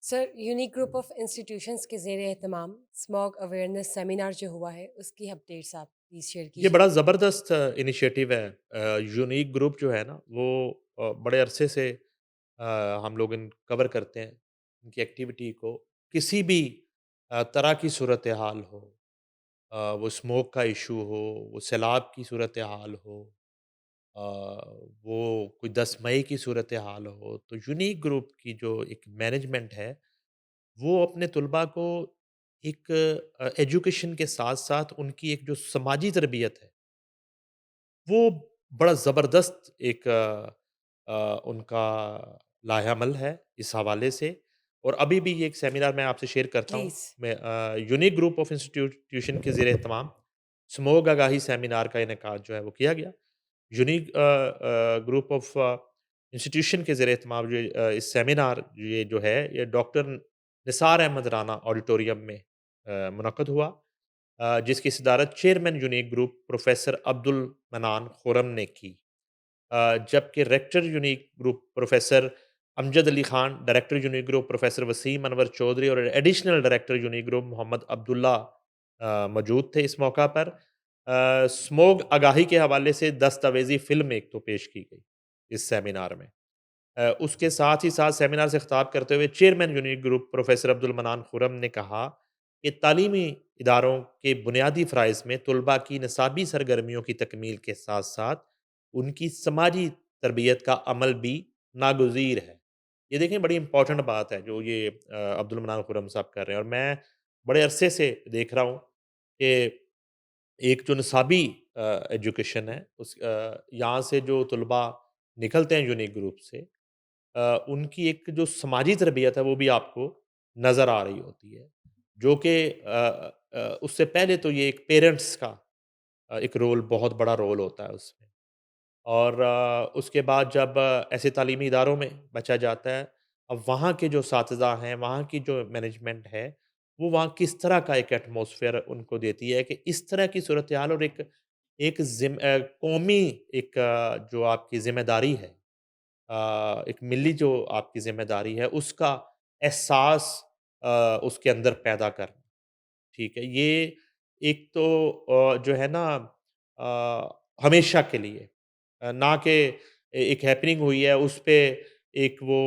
Sir, unique group of institutions के ज़ेर एहतमाम smog awareness seminar जो हुआ है, उसकी अपडेट्स आप प्लीज़ शेयर ये बड़ा कीजिए। ज़बरदस्त इनिशिएटिव है। यूनिक ग्रुप जो है ना वो बड़े अरसे से हम लोग इन कवर करते हैं, इनकी एक्टिविटी को। किसी भी तरह की सूरत हाल हो, वो स्मोक का इशू हो, वो सैलाब की सूरत हाल हो, अ, वो कोई 10 मई की सूरत हाल हो, तो यूनिक ग्रुप की जो एक मैनेजमेंट है, वो अपने तलबा को एक एजुकेशन के साथ-साथ उनकी एक जो समाजी तरबियत है, वो बड़ा ज़बरदस्त एक उनका लाहेअमल है इस हवाले से। और अभी भी ये एक सेमिनार मैं आपसे शेयर करता हूँ। प्लीज़। मैं यूनिक ग्रुप ऑफ इंस्टीट्यूशन के ज़ेर एहतमाम स्मोक आगाही सेमिनार का इनेकाद जो है वो किया गया। यूनिक ग्रुप ऑफ इंस्टीट्यूशन के ज़ेर एहतमाम जो इस सेमिनार ये जो है ये डॉक्टर निसार अहमद राना ऑडिटोरियम में मुनक्कद हुआ। जिसकी सदारत chairman Unique Group professor Abdul Manan Khurram ने की। जबकि rector Unique Group professor Amjad Ali Khan, director Unique Group professor Waseem Anwar Chaudhry और additional director Unique Group Muhammad Abdullah मौजूद थे इस मौका पर। स्मोग आगाही के हवाले से दस्तावेज़ी फ़िल्म एक तो पेश की गई इस सेमिनार में। उसके साथ ही साथ सेमिनार से खिताब करते हुए chairman Unique Group professor Abdul Manan Khurram ने कहा कि तालीमी इदारों के बुनियादी फ़राइज़ में तलबा की निसाबी सरगर्मियों की तकमील के साथ-साथ उनकी समाजी तरबियत का अमल भी नागुज़ीर है। ये देखें बड़ी इम्पोर्टेंट बात है जो ये अब्दुल मनान खुर्रम साहब कर रहे हैं और मैं बड़े अरसे से देख रहा हूँ कि एक जो निसाबी एजुकेशन है यहाँ से जो तलबा निकलते हैं यूनिक ग्रुप से, उनकी एक जो समाजी तरबियत है वो भी आपको नज़र आ रही होती है। जो कि उससे पहले तो ये एक पेरेंट्स का एक रोल बहुत बड़ा रोल होता है उसमें। और उसके बाद जब ऐसे तालीमी इदारों में बचा जाता है, अब वहाँ के जो असातिज़ा हैं, वहाँ की जो मैनेजमेंट है, वो वहाँ किस तरह का एक एटमॉस्फेयर उनको देती है कि इस तरह की सूरत-ए-हाल और एक एक कौमी एक जो आपकी ज़िम्मेदारी है, एक मिली जो आपकी ज़िम्मेदारी है, उसका एहसास उसके अंदर पैदा करना। ठीक है? ये एक तो जो है ना हमेशा के लिए ना कि एक हैपनिंग हुई है उस पे एक वो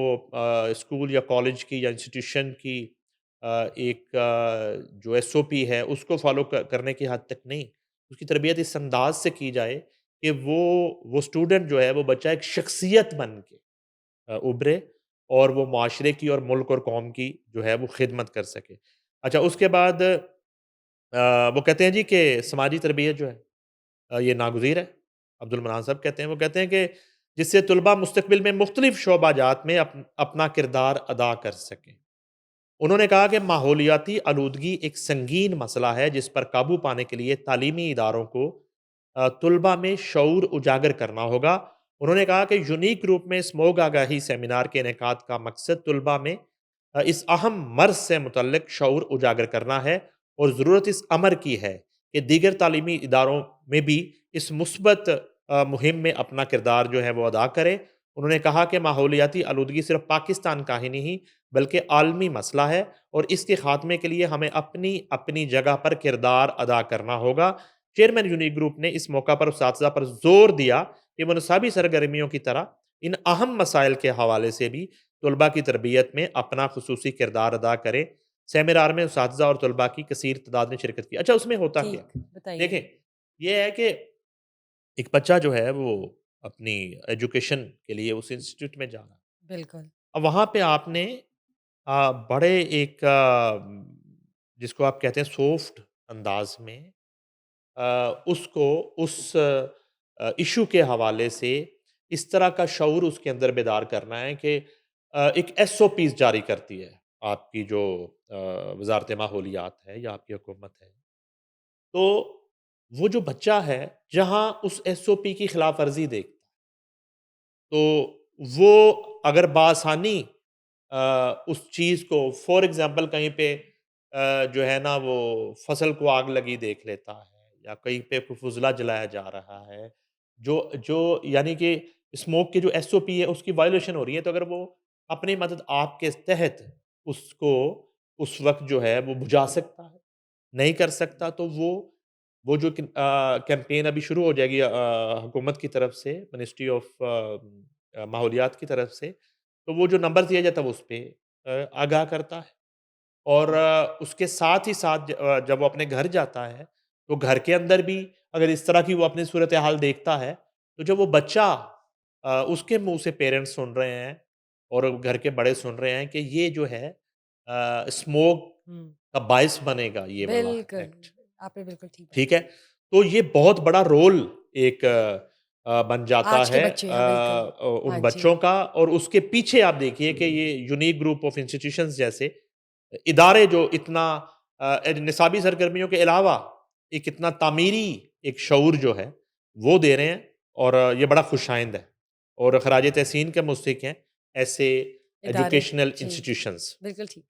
स्कूल या कॉलेज की या इंस्टीट्यूशन की एक जो एसओपी है उसको फ़ॉलो करने की हद तक नहीं। उसकी तरबियत इस अंदाज़ से की जाए कि वो स्टूडेंट जो है वो बच्चा एक शख्सियत बन के उभरे और वो माशरे की और मुल्क और कौम की जो है वो खिदमत कर सके। अच्छा उसके बाद वो कहते हैं जी कि समाजी तरबियत जो है ये नागज़ीर है। अब्दुल मनान साहब कहते हैं, वो कहते हैं कि जिससे तलबा मुस्तक़बिल में मुख्तलिफ़ शोबाजात में अपना किरदार अदा कर सकें। उन्होंने कहा कि माहौलियाती आलूदगी एक संगीन मसला है जिस पर काबू पाने के लिए तालीमी इदारों को तलबा में शऊर उजागर करना होगा। उन्होंने कहा कि यूनीक रूप में स्मोग आगाही सेमिनार के इनेकाद का मकसद तलबा में इस अहम मर्ज़ से मुतल्लिक शऊर उजागर करना है और ज़रूरत इस अमर की है कि दीगर तालीमी इदारों में भी इस मुस्बत मुहिम में अपना किरदार जो है वो अदा करें। उन्होंने कहा कि माहौलियाती आलूदगी सिर्फ़ पाकिस्तान का ही नहीं बल्कि आलमी मसला है और इसके ख़ात्मे के लिए हमें अपनी अपनी जगह पर किरदार अदा करना होगा। चेयरमैन यूनिक ग्रुप ने इस मौका पर उसातिज़ा पर ज़ोर दिया कि वो निसाबी सरगर्मियों की तरह इन अहम मसाइल के हवाले से भी तलबा की तरबियत में अपना खुसूसी किरदार अदा करें। सेमिनार में उसातिज़ा और तलबा की कसीर तादाद ने शिरकत की। अच्छा उसमें होता क्या है? ठीक, देखें, बताइए। ये है कि एक बच्चा जो है वो अपनी एजुकेशन के लिए उस इंस्टीट्यूट में जा रहा है। बिल्कुल। अब वहाँ पे आपने बड़े एक जिसको आप कहते हैं सॉफ्ट अंदाज में उसको उस इशू के हवाले से इस तरह का शऊर उसके अंदर बेदार करना है कि एक एसओपीज़ जारी करती है आपकी जो वज़ारत माहौलियात है या आपकी हुकूमत है। तो वो जो बच्चा है जहाँ उस एसओपी की खिलाफ वर्जी देखता है, तो वो अगर बासानी उस चीज़ को फॉर एग्ज़ाम्पल कहीं पे जो है ना वो फसल को आग लगी देख लेता है या कहीं पे कोई फ़ुज़ला जलाया जा रहा है, जो जो यानी कि स्मोक की जो एसओपी है उसकी वायलेशन हो रही है, तो अगर वो अपनी मदद आपके तहत उसको उस वक़्त जो है वो बुझा सकता है। नहीं कर सकता तो वो जो कैंपेन अभी शुरू हो जाएगी हुकूमत की तरफ से, मिनिस्ट्री ऑफ माहौलियात की तरफ से, तो वो जो नंबर दिया जाता है वो उसपे आगाह करता है। और उसके साथ ही साथ जब वो अपने घर जाता है, तो घर के अंदर भी अगर इस तरह की वो अपनी सूरत-ए-हाल देखता है, तो जब वो बच्चा उसके मुँह से पेरेंट्स सुन रहे हैं और घर के बड़े सुन रहे हैं कि ये जो है स्मोक हुँ। का बायस बनेगा ये वाला बिल्कुल, एक्ट, आपने बिल्कुल ठीक बात ठीक है? तो ये बहुत बड़ा रोल एक बन जाता आज के है बच्चे हाँ, बिल्कुल। उन हाँ बच्चों जी। का और उसके पीछे आप देखिए कि ये यूनिक ग्रुप ऑफ इंस्टीट्यूशंस जैसे इदारे जो इतना निसाबी सरगर्मियों के अलावा एक इतना तामीरी एक शऊर जो है, वो दे रहे हैं और ये बड़ा खुशाइंद है और खराज तहसीन के मुस्तहिक हैं ऐसे इदारे, एजुकेशनल जी, इंस्टीट्यूशंस। बिल्कुल ठीक।